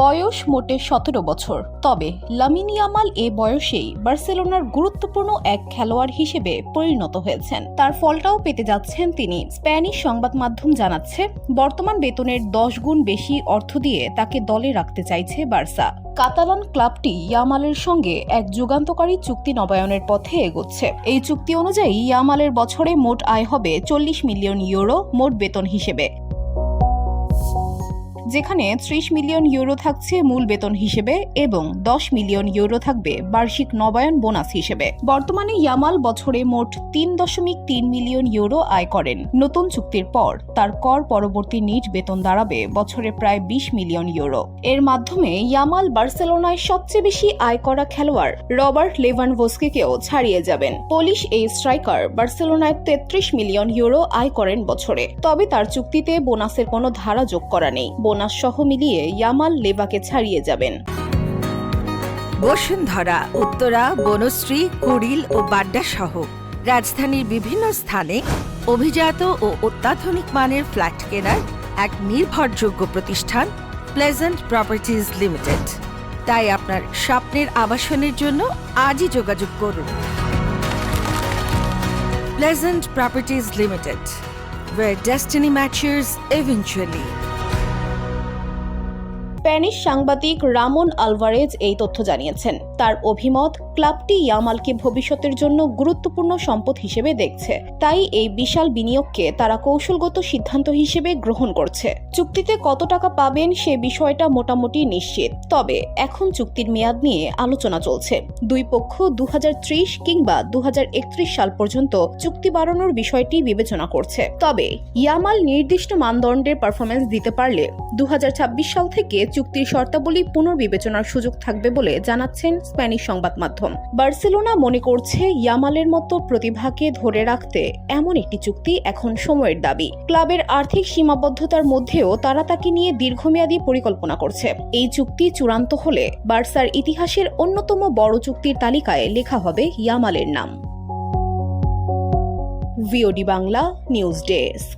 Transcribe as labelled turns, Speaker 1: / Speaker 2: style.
Speaker 1: বয়স মোটে 17 বছর। তবে লামিন ইয়ামাল এ বয়সেই বার্সেলোনার গুরুত্বপূর্ণ এক খেলোয়াড় হিসেবে পরিণত হয়েছেন। তার ফলটাও পেতে যাচ্ছেন তিনি। স্প্যানিশ সংবাদ মাধ্যম জানাচ্ছে, বর্তমান বেতনের 10 গুণ বেশি অর্থ দিয়ে তাকে দলে রাখতে চাইছে বার্সা। কাতালান ক্লাবটি ইয়ামালের সঙ্গে এক যুগান্তকারী চুক্তি নবায়নের পথে এগোচ্ছে। এই চুক্তি অনুযায়ী ইয়ামালের বছরে মোট আয় হবে 40 মিলিয়ন ইউরো মোট বেতন হিসেবে, যেখানে 30 মিলিয়ন ইউরো থাকছে মূল বেতন হিসেবে এবং 10 মিলিয়ন ইউরো থাকবে বার্ষিক নবায়ন বোনাস হিসেবে। বর্তমানে ইয়ামাল বছরে মোট 3.3 মিলিয়ন ইউরো আয় করেন। নতুন চুক্তির পর তার কর পরবর্তী নিট বেতন দাঁড়াবে বছরে প্রায় 20 মিলিয়ন ইউরো। এর মাধ্যমে ইয়ামাল বার্সেলোনায় সবচেয়ে বেশি আয় করা খেলোয়াড় রবার্ট লেভানডোভস্কিকেও ছাড়িয়ে যাবেন। পোলিশ এই স্ট্রাইকার বার্সেলোনায় 33 মিলিয়ন ইউরো আয় করেন বছরে। তবে তার চুক্তিতে বোনাসের কোনো ধারা যোগ করা নেই। বোনাস সহ মিলিয়ে ইয়ামাল লেভাকে ছাড়িয়ে যাবেন।
Speaker 2: বসুন্ধরা, উত্তরা, বনশ্রী, কুড়িল ও বাড্ডা সহ রাজধানীর বিভিন্ন স্থানে অভিজাত ও অত্যাধুনিক মানের ফ্ল্যাট কেনার এক নির্ভরযোগ্য প্রতিষ্ঠান প্লেজেন্ট প্রপার্টিজ লিমিটেড। তাই আপনার স্বপ্নের আবাসনের জন্য আজই যোগাযোগ করুন। Pleasant properties limited, where destiny matches eventually.
Speaker 1: Spanish সাংবাদিক রামন আলভারেজ এই তথ্য জানিয়েছেন। তার অভিমত, ক্লাবটি ইয়ামালকে ভবিষ্যতের জন্য গুরুত্বপূর্ণ সম্পদ হিসেবে দেখছে। তাই এই বিশাল বিনিয়োগকে তারা কৌশলগত সিদ্ধান্ত হিসেবে গ্রহণ করছে। চুক্তিতে কত টাকা পাবেন সে বিষয়টা মোটামুটি নিশ্চিত। তবে এখন চুক্তির মেয়াদ নিয়ে আলোচনা চলছে। দুই পক্ষ 2030 কিংবা 2031 সাল পর্যন্ত চুক্তি বাড়ানোর বিষয়টি বিবেচনা করছে। তবে ইয়ামাল নির্দিষ্ট মানদণ্ডের পারফরমেন্স দিতে পারলে 2026 সাল থেকে চুক্তির শর্তাবলী পুনর্বিবেচনার সুযোগ থাকবে বলে জানাচ্ছেন স্প্যানিশ সংবাদ মাধ্যম। বার্সেলোনা মনে করছে ইয়ামালের মতো প্রতিভাকে ধরে রাখতে এমন একটি চুক্তি এখন সময়ের দাবি। ক্লাবের আর্থিক সীমাবদ্ধতার মধ্যেও তারা তাকে নিয়ে দীর্ঘমেয়াদী পরিকল্পনা করছে। এই চুক্তি চূড়ান্ত হলে বার্সার ইতিহাসের অন্যতম বড় চুক্তির তালিকায় লেখা হবে ইয়ামালের নাম। VOD Bangla news desk.